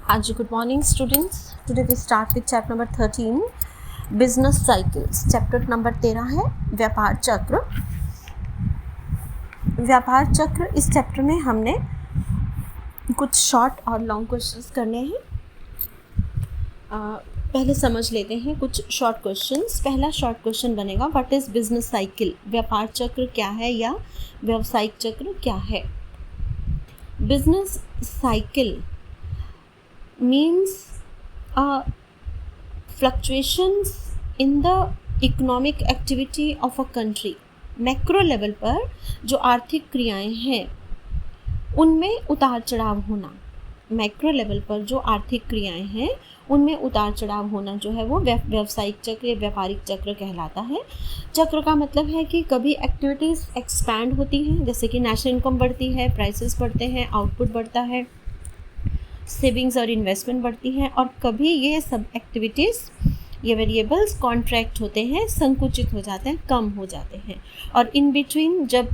Aji, good morning students. Today we start with chapter number 13 business cycles. Chapter number 13 है व्यापार चक्र. व्यापार चक्र इस चैप्टर में हमने कुछ शॉर्ट और लॉन्ग क्वेश्चंस करने हैं. पहले समझ लेते हैं कुछ शॉर्ट क्वेश्चंस. पहला शॉर्ट क्वेश्चन बनेगा व्हाट इज़ बिजनेस साइकिल. व्यापार चक्र क्या है या व्यावसायिक चक्र क्या है. Business cycle means fluctuations in the economic activity of a country. Macro level पर जो आर्थिक क्रियाएं हैं उनमें उतार चढ़ाव होना. मैक्रो लेवल पर जो आर्थिक क्रियाएं हैं उनमें उतार चढ़ाव होना जो है वो व्यावसायिक चक्र या व्यापारिक चक्र कहलाता है. चक्र का मतलब है कि कभी एक्टिविटीज़ एक्सपैंड होती हैं, जैसे कि नेशनल इनकम बढ़ती है, प्राइसेस बढ़ते हैं, आउटपुट बढ़ता है, सेविंग्स और इन्वेस्टमेंट बढ़ती हैं, और कभी ये सब एक्टिविटीज़ ये वेरिएबल्स कॉन्ट्रैक्ट होते हैं, संकुचित हो जाते हैं, कम हो जाते हैं. और इन बिटवीन जब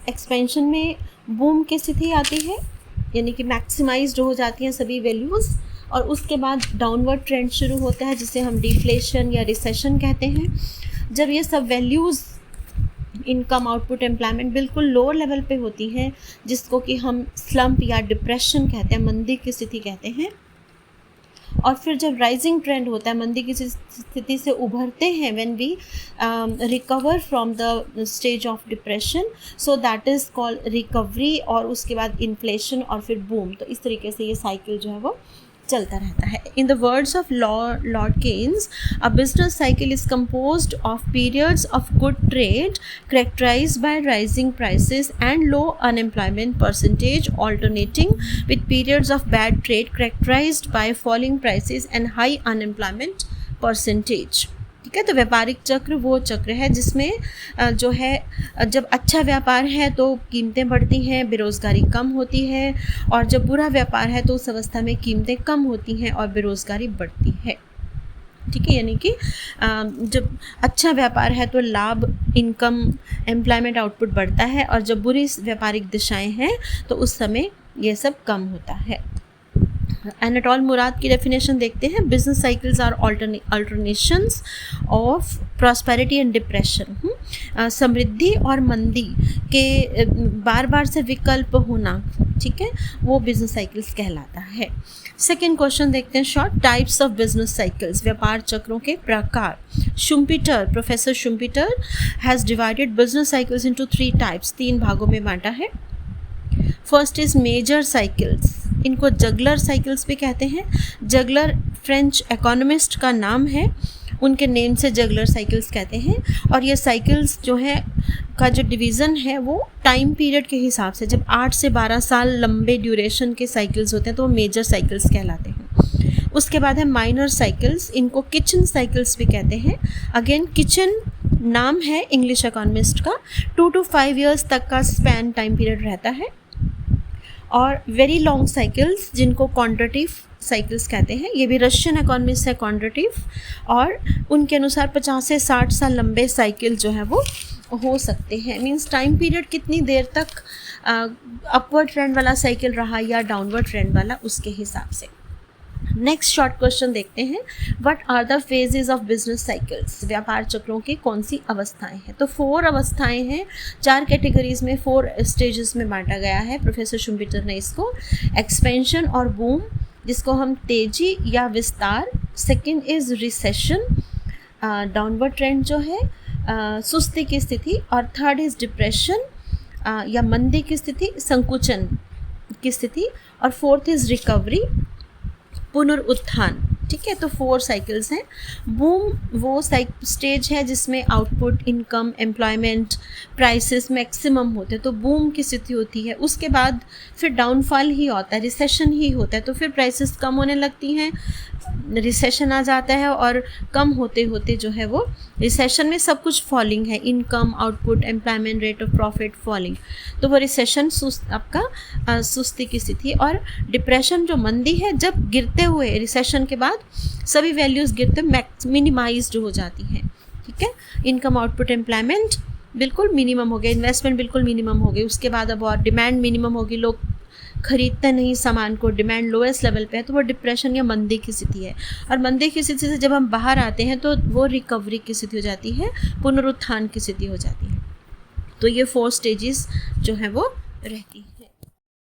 एक्सपेंशन में बूम की स्थिति आती है, यानी कि मैक्सिमाइज्ड हो जाती हैं सभी वैल्यूज़, और उसके बाद डाउनवर्ड ट्रेंड शुरू होता है जिसे हम डिफ्लेशन या रिसेशन कहते हैं. जब ये सब वैल्यूज़ इनकम, आउटपुट, एम्प्लॉयमेंट बिल्कुल लोअर लेवल पे होती हैं, जिसको कि हम स्लम्प या डिप्रेशन कहते हैं, मंदी की स्थिति कहते हैं. और फिर जब राइजिंग ट्रेंड होता है, मंदी की स्थिति से उभरते हैं, when we recover from the stage of depression, so that is called recovery. और उसके बाद इन्फ्लेशन और फिर बूम. तो इस तरीके से ये साइकिल जो है वो चलता रहता है. In the words of lord Keynes, a business cycle is composed of periods of good trade characterized by rising prices and low unemployment percentage, alternating with periods of bad trade characterized by falling prices and high unemployment percentage. ठीक है. तो व्यापारिक चक्र वो चक्र है जिसमें जो है जब अच्छा व्यापार है तो कीमतें बढ़ती हैं, बेरोज़गारी कम होती है, और जब बुरा व्यापार है तो उस अवस्था में कीमतें कम होती हैं और बेरोज़गारी बढ़ती है. ठीक है. यानी कि जब अच्छा व्यापार है तो लाभ, इनकम, एम्प्लॉयमेंट, आउटपुट बढ़ता है, और जब बुरी व्यापारिक दिशाएं हैं तो उस समय ये सब कम होता है. एनाटोल मुराद की डेफिनेशन देखते हैं. Business cycles are alternations of prosperity and depression. समृद्धि और मंदी के बार बार से विकल्प होना, ठीक है, वो बिजनेस साइकिल्स कहलाता है. सेकेंड क्वेश्चन देखते हैं short. Types of business cycles. व्यापार चक्रों के प्रकार. Schumpeter, professor Schumpeter has divided business cycles into 3 types. 3 भागों में बांटा है. First is major cycles. इनको जगलर साइकिल्स भी कहते हैं. जगलर फ्रेंच इकोनॉमिस्ट का नाम है, उनके नेम से जगलर साइकिल्स कहते हैं. और ये साइकिल्स जो है का जो डिवीज़न है वो टाइम पीरियड के हिसाब से, जब 8 से 12 साल लंबे ड्यूरेशन के साइकिल्स होते हैं तो वो मेजर साइकिल्स कहलाते हैं. उसके बाद है माइनर साइकिल्स. इनको किचन साइकिल्स भी कहते हैं. अगेन किचन नाम है इंग्लिश इकोनॉमिस्ट का. 2 to 5 ईयर्स तक का स्पैन टाइम पीरियड रहता है. और वेरी लॉन्ग साइकिल्स जिनको कॉन्ड्रेटिव साइकिल्स कहते हैं, ये भी रशियन इकोनॉमिस्ट है कॉन्ड्रेटिव, और उनके अनुसार 50 से 60 साल लंबे साइकिल जो है वो हो सकते हैं. मींस टाइम पीरियड कितनी देर तक अपवर्ड ट्रेंड वाला साइकिल रहा या डाउनवर्ड ट्रेंड वाला, उसके हिसाब से. नेक्स्ट शॉर्ट क्वेश्चन देखते हैं. What are the phases of business cycles. व्यापार चक्रों की कौन सी अवस्थाएं हैं. तो 4 अवस्थाएं हैं. 4 कैटेगरीज में, 4 स्टेजेस में बांटा गया है प्रोफेसर शुम्पीटर ने इसको. एक्सपेंशन और बूम, जिसको हम तेजी या विस्तार. Second is recession, downward trend जो है, सुस्ती की स्थिति. और थर्ड इज़ डिप्रेशन या मंदी की स्थिति, संकुचन की स्थिति. और फोर्थ इज़ रिकवरी, पुनरुत्थान. ठीक है. तो 4 साइकिल्स हैं. बूम वो स्टेज है जिसमें output, income, employment, prices maximum होते हैं, तो बूम की स्थिति होती है. उसके बाद फिर डाउनफॉल ही होता है, रिसेशन ही होता है, तो फिर प्राइसेस कम होने लगती हैं, रिसेशन आ जाता है, और कम होते होते जो है वो रिसेशन में सब कुछ फॉलिंग है, income, output, employment, rate of profit falling, तो वो रिसेशन आपका सुस्ती की स्थिति. और डिप्रेशन जो मंदी है, जब गिरते हुए रिसेशन के बाद सभी वैल्यूज़ गिरते मिनिमाइज्ड हो जाती हैं. ठीक है. इनकम, आउटपुट, एम्प्लॉयमेंट बिल्कुल मिनिमम हो गए, इन्वेस्टमेंट बिल्कुल मिनिमम हो गई. उसके बाद अब और डिमांड मिनिमम होगी, लोग खरीदते नहीं सामान को, डिमांड लोएस्ट लेवल पे है, तो वो डिप्रेशन या मंदी की स्थिति है। और मंदी की स्थिति से जब हम बाहर आते हैं तो वो रिकवरी की स्थिति हो जाती है, पुनरुत्थान की स्थिति हो जाती है। तो ये 4 स्टेजेस जो है वो रहती है।